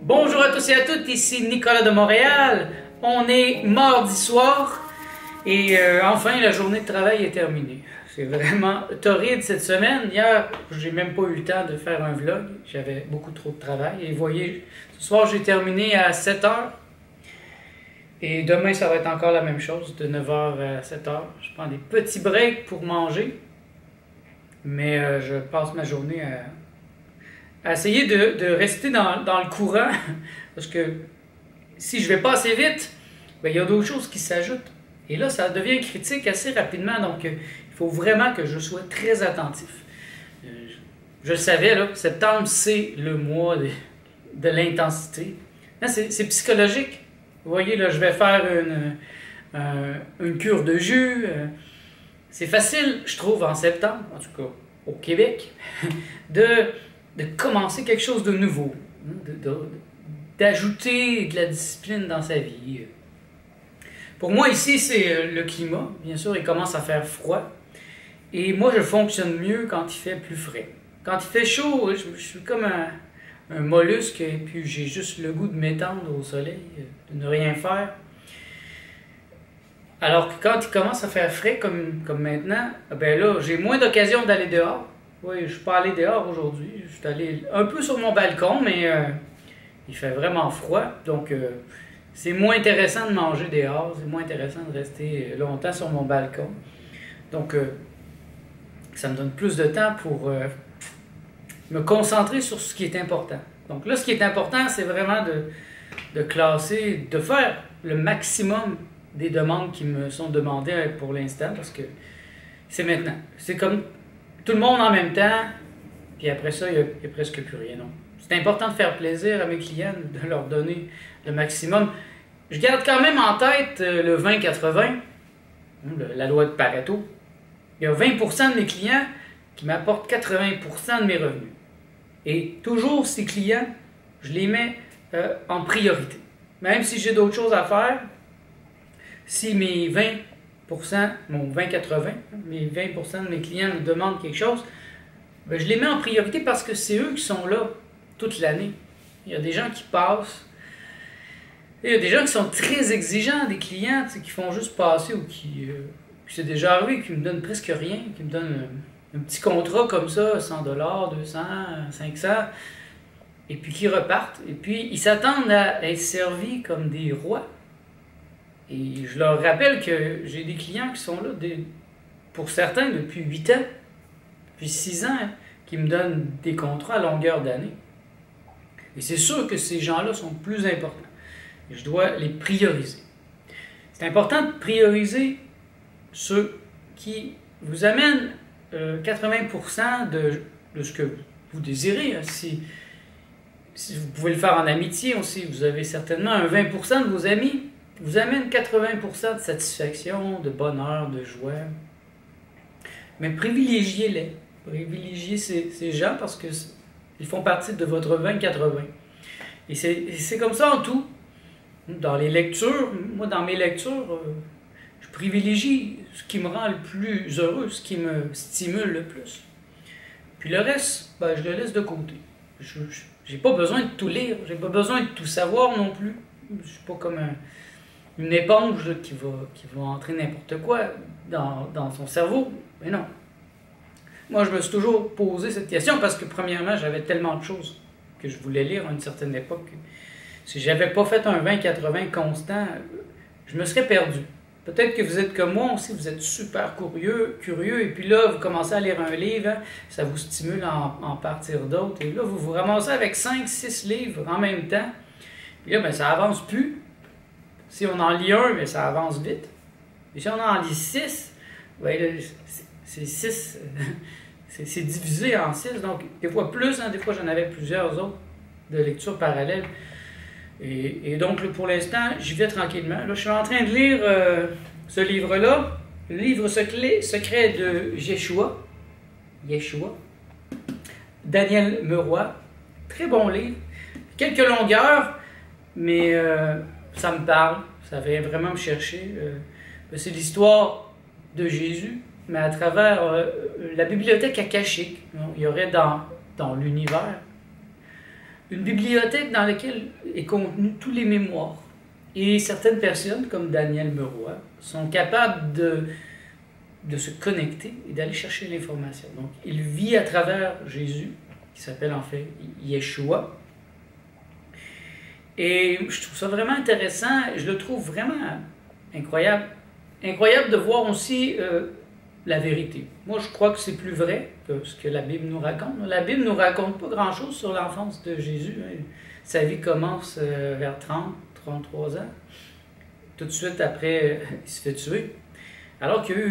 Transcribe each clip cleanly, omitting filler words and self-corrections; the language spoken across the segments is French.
Bonjour à tous et à toutes, ici Nicolas de Montréal. On est mardi soir et enfin la journée de travail est terminée. C'est vraiment torride cette semaine. Hier, j'ai même pas eu le temps de faire un vlog. J'avais beaucoup trop de travail. Et vous voyez, ce soir j'ai terminé à 7 h. Et demain ça va être encore la même chose, de 9 h à 7 h. Je prends des petits breaks pour manger. Mais je passe ma journée à essayer de rester dans le courant, parce que si je vais pas assez vite, ben, il y a d'autres choses qui s'ajoutent. Et là, ça devient critique assez rapidement, donc il faut vraiment que je sois très attentif. Je le savais, là, septembre, c'est le mois de l'intensité. C'est psychologique. Vous voyez, là, je vais faire une cure de jus. C'est facile, je trouve, en septembre, en tout cas au Québec, de commencer quelque chose de nouveau, d'ajouter de la discipline dans sa vie. Pour moi, ici, c'est le climat. Bien sûr, il commence à faire froid. Et moi, je fonctionne mieux quand il fait plus frais. Quand il fait chaud, je suis comme un mollusque, et puis j'ai juste le goût de m'étendre au soleil, de ne rien faire. Alors que quand il commence à faire frais, comme maintenant, ben là, j'ai moins d'occasion d'aller dehors. Oui, je ne suis pas allé dehors aujourd'hui. Je suis allé un peu sur mon balcon, mais il fait vraiment froid. Donc, c'est moins intéressant de manger dehors. C'est moins intéressant de rester longtemps sur mon balcon. Donc, ça me donne plus de temps pour me concentrer sur ce qui est important. Donc là, ce qui est important, c'est vraiment de classer, de faire le maximum des demandes qui me sont demandées pour l'instant, parce que c'est maintenant. C'est comme tout le monde en même temps, puis après ça, il n'y a presque plus rien. C'est important de faire plaisir à mes clients, de leur donner le maximum. Je garde quand même en tête le 20-80, la loi de Pareto. Il y a 20% de mes clients qui m'apportent 80% de mes revenus. Et toujours ces clients, je les mets en priorité. Même si j'ai d'autres choses à faire, si mes 20%, mon 20-80, mes 20% de mes clients me demandent quelque chose, ben je les mets en priorité parce que c'est eux qui sont là toute l'année. Il y a des gens qui passent. Et il y a des gens qui sont très exigeants, des clients qui font juste passer ou qui c'est déjà arrivé, qui me donnent presque rien, qui me donnent un petit contrat comme ça, 100 $, 200, 500, et puis qui repartent. Et puis ils s'attendent à être servis comme des rois. Et je leur rappelle que j'ai des clients qui sont là, pour certains, depuis 8 ans, depuis 6 ans, qui me donnent des contrats à longueur d'année. Et c'est sûr que ces gens-là sont plus importants. Et je dois les prioriser. C'est important de prioriser ceux qui vous amènent 80% de ce que vous désirez. Si vous pouvez le faire en amitié aussi, vous avez certainement un 20% de vos amis vous amène 80% de satisfaction, de bonheur, de joie. Mais privilégiez-les. Privilégiez ces gens parce qu'ils font partie de votre 20-80. Et c'est comme ça en tout. Dans les lectures, moi dans mes lectures, je privilégie ce qui me rend le plus heureux, ce qui me stimule le plus. Puis le reste, ben, je le laisse de côté. Je n'ai pas besoin de tout lire, j'ai pas besoin de tout savoir non plus. Je ne suis pas comme une éponge là, qui va entrer n'importe quoi dans son cerveau. Mais non. Moi, je me suis toujours posé cette question parce que, premièrement, j'avais tellement de choses que je voulais lire à une certaine époque. Si je n'avais pas fait un 20-80 constant, je me serais perdu. Peut-être que vous êtes comme moi aussi, vous êtes super curieux, et puis là, vous commencez à lire un livre, hein, ça vous stimule à en partir d'autres, et là, vous vous ramassez avec 5-6 livres en même temps, puis là, ben, ça avance plus. Si on en lit un, bien, ça avance vite. Et si on en lit 6, bien, c'est 6, c'est divisé en 6, donc des fois plus, hein, des fois j'en avais plusieurs autres de lecture parallèle. Et donc, pour l'instant, j'y vais tranquillement. Là, je suis en train de lire ce livre-là, le livre secret de Yeshua, Daniel Meroy. Très bon livre. Quelques longueurs, mais ça me parle, ça vient vraiment me chercher. C'est l'histoire de Jésus, mais à travers la bibliothèque akashique. Il y aurait dans l'univers une bibliothèque dans laquelle est contenu tous les mémoires. Et certaines personnes, comme Daniel Meroy, sont capables de se connecter et d'aller chercher l'information. Donc, il vit à travers Jésus, qui s'appelle en fait Yeshua. Et je trouve ça vraiment intéressant, je le trouve vraiment incroyable. Incroyable de voir aussi la vérité. Moi, je crois que c'est plus vrai que ce que la Bible nous raconte. La Bible ne nous raconte pas grand-chose sur l'enfance de Jésus. Sa vie commence vers 30, 33 ans. Tout de suite après, il se fait tuer. Alors qu'il y a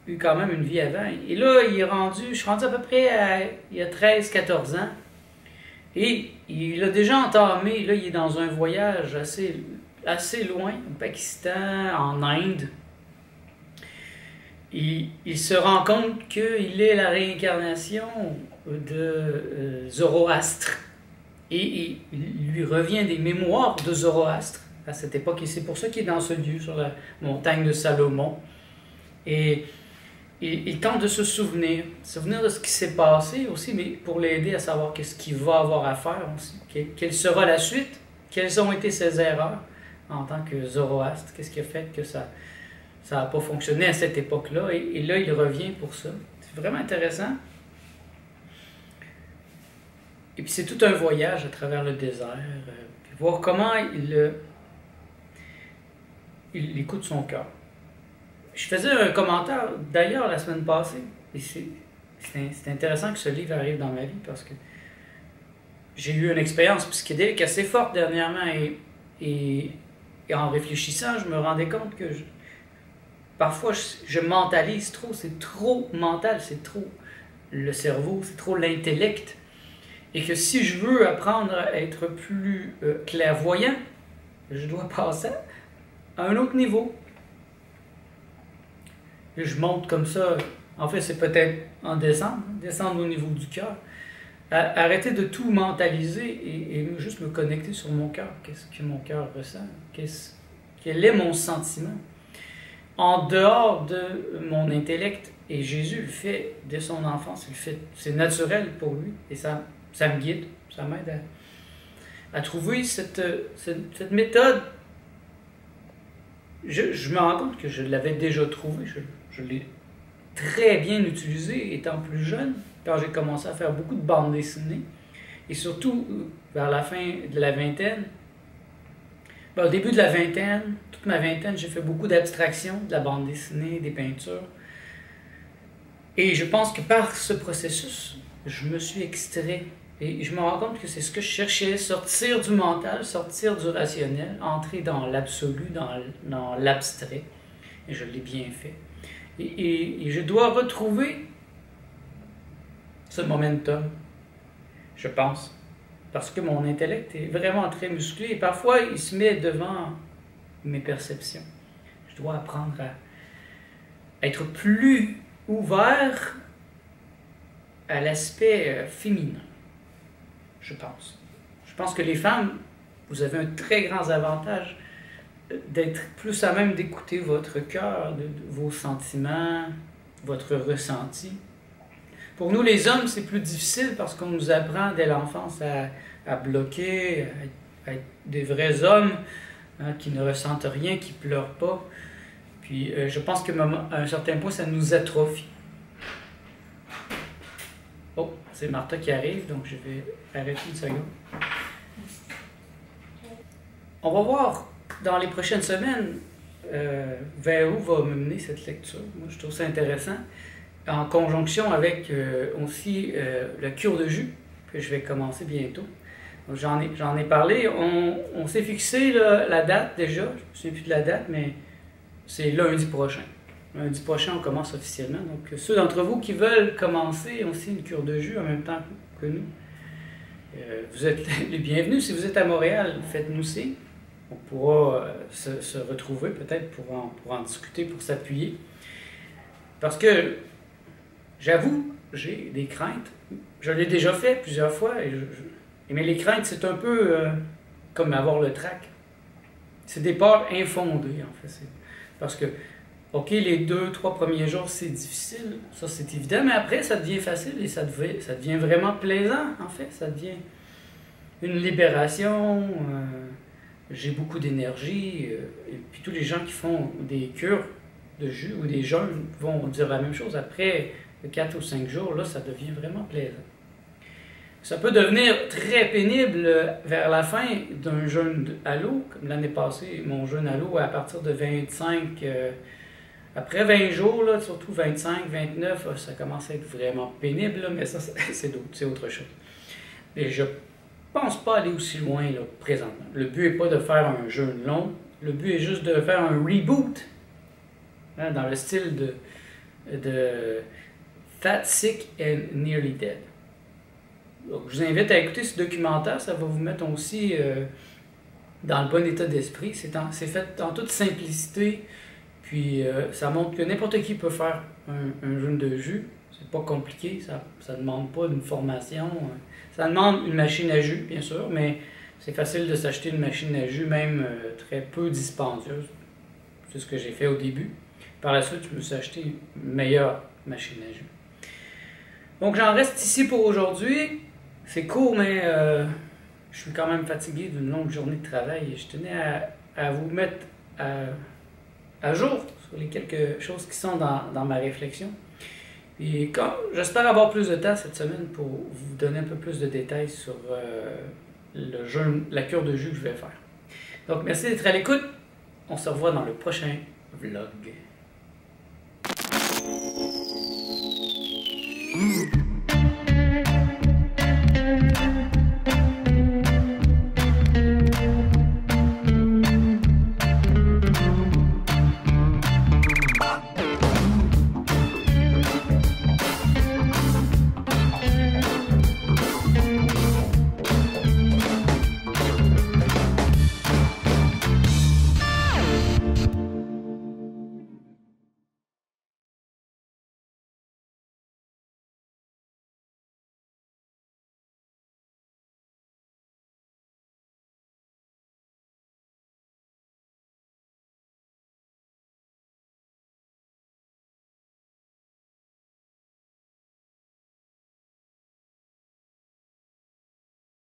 eu quand même une vie avant. Et là, je suis rendu à peu près il y a 13, 14 ans. Et il a déjà entamé, là, il est dans un voyage assez loin, au Pakistan, en Inde. Il se rend compte qu'il est la réincarnation de Zoroastre. Et il lui revient des mémoires de Zoroastre à cette époque. Et c'est pour ça qu'il est dans ce lieu, sur la montagne de Salomon. Et il tente de se souvenir de ce qui s'est passé aussi, mais pour l'aider à savoir qu'est-ce qu'il va avoir à faire aussi. Quelle sera la suite? Quelles ont été ses erreurs en tant que Zoroastre? Qu'est-ce qui a fait que ça n'a pas fonctionné à cette époque-là? Et là, il revient pour ça. C'est vraiment intéressant. Et puis c'est tout un voyage à travers le désert. Puis voir comment il écoute son cœur. Je faisais un commentaire d'ailleurs la semaine passée. Et c'est intéressant que ce livre arrive dans ma vie parce que j'ai eu une expérience psychédélique assez forte dernièrement. Et en réfléchissant, je me rendais compte que parfois je mentalise trop. C'est trop mental, c'est trop le cerveau, c'est trop l'intellect. Et que si je veux apprendre à être plus clairvoyant, je dois passer à un autre niveau. Et je monte comme ça. En fait, c'est peut-être en descendre au niveau du cœur. Arrêter de tout mentaliser et juste me connecter sur mon cœur. Qu'est-ce que mon cœur ressent? Quel est mon sentiment? En dehors de mon intellect, et Jésus le fait dès son enfance, c'est naturel pour lui. Et ça me guide, ça m'aide à trouver cette méthode. Je me rends compte que je l'avais déjà trouvée, je l'ai très bien utilisée étant plus jeune, quand j'ai commencé à faire beaucoup de bandes dessinées, et surtout vers la fin de la vingtaine. Au début de la vingtaine, toute ma vingtaine, j'ai fait beaucoup d'abstraction, de la bande dessinée, des peintures. Et je pense que par ce processus, je me suis extrait. Et je me rends compte que c'est ce que je cherchais, sortir du mental, sortir du rationnel, entrer dans l'absolu, dans l'abstrait. Et je l'ai bien fait. Et je dois retrouver ce momentum, je pense. Parce que mon intellect est vraiment très musclé et parfois il se met devant mes perceptions. Je dois apprendre à être plus ouvert à l'aspect féminin. Je pense. Je pense que les femmes, vous avez un très grand avantage d'être plus à même d'écouter votre cœur, vos sentiments, votre ressenti. Pour nous, les hommes, c'est plus difficile parce qu'on nous apprend dès l'enfance à bloquer, à être des vrais hommes qui ne ressentent rien, qui ne pleurent pas. Puis je pense qu'à un certain point, ça nous atrophie. Oh, c'est Martha qui arrive, donc je vais arrêter une seconde. On va voir dans les prochaines semaines vers où va me mener cette lecture. Moi, je trouve ça intéressant. En conjonction avec aussi le cure de jus, que je vais commencer bientôt. J'en ai parlé. On s'est fixé là, la date déjà. Je ne me souviens plus de la date, mais c'est lundi prochain. Lundi prochain, on commence officiellement. Donc, ceux d'entre vous qui veulent commencer aussi une cure de jus en même temps que nous, vous êtes les bienvenus. Si vous êtes à Montréal, faites-nous signe. On pourra se retrouver peut-être pour en discuter, pour s'appuyer. Parce que, j'avoue, j'ai des craintes. Je l'ai déjà fait plusieurs fois. Mais les craintes, c'est un peu comme avoir le trac. C'est des peurs infondées, en fait. Parce que, OK, les 2-3 premiers jours, c'est difficile. Ça, c'est évident. Mais après, ça devient facile et ça devient vraiment plaisant, en fait. Ça devient une libération, j'ai beaucoup d'énergie. Et puis tous les gens qui font des cures de jus ou des jeûnes vont dire la même chose. Après 4 ou 5 jours, là, ça devient vraiment plaisant. Ça peut devenir très pénible vers la fin d'un jeûne à l'eau, comme l'année passée, mon jeûne à l'eau à partir de 25, après 20 jours, là, surtout 25, 29, ça commence à être vraiment pénible, là, mais ça, c'est autre chose. Et je pense pas aller aussi loin là, présentement. Le but n'est pas de faire un jeûne long, le but est juste de faire un reboot, hein, dans le style de Fat, Sick and Nearly Dead. Donc, je vous invite à écouter ce documentaire, ça va vous mettre aussi dans le bon état d'esprit. C'est fait en toute simplicité, puis ça montre que n'importe qui peut faire un jeûne de jus. C'est pas compliqué, ça ne demande pas une formation. Ça demande une machine à jus, bien sûr, mais c'est facile de s'acheter une machine à jus, même très peu dispendieuse. C'est ce que j'ai fait au début. Par la suite, je me suis acheté une meilleure machine à jus. Donc, j'en reste ici pour aujourd'hui. C'est court, mais je suis quand même fatigué d'une longue journée de travail. Et je tenais à vous mettre à jour sur les quelques choses qui sont dans ma réflexion. Et j'espère avoir plus de temps cette semaine pour vous donner un peu plus de détails sur le jeûne, la cure de jus que je vais faire. Donc, merci d'être à l'écoute. On se revoit dans le prochain vlog.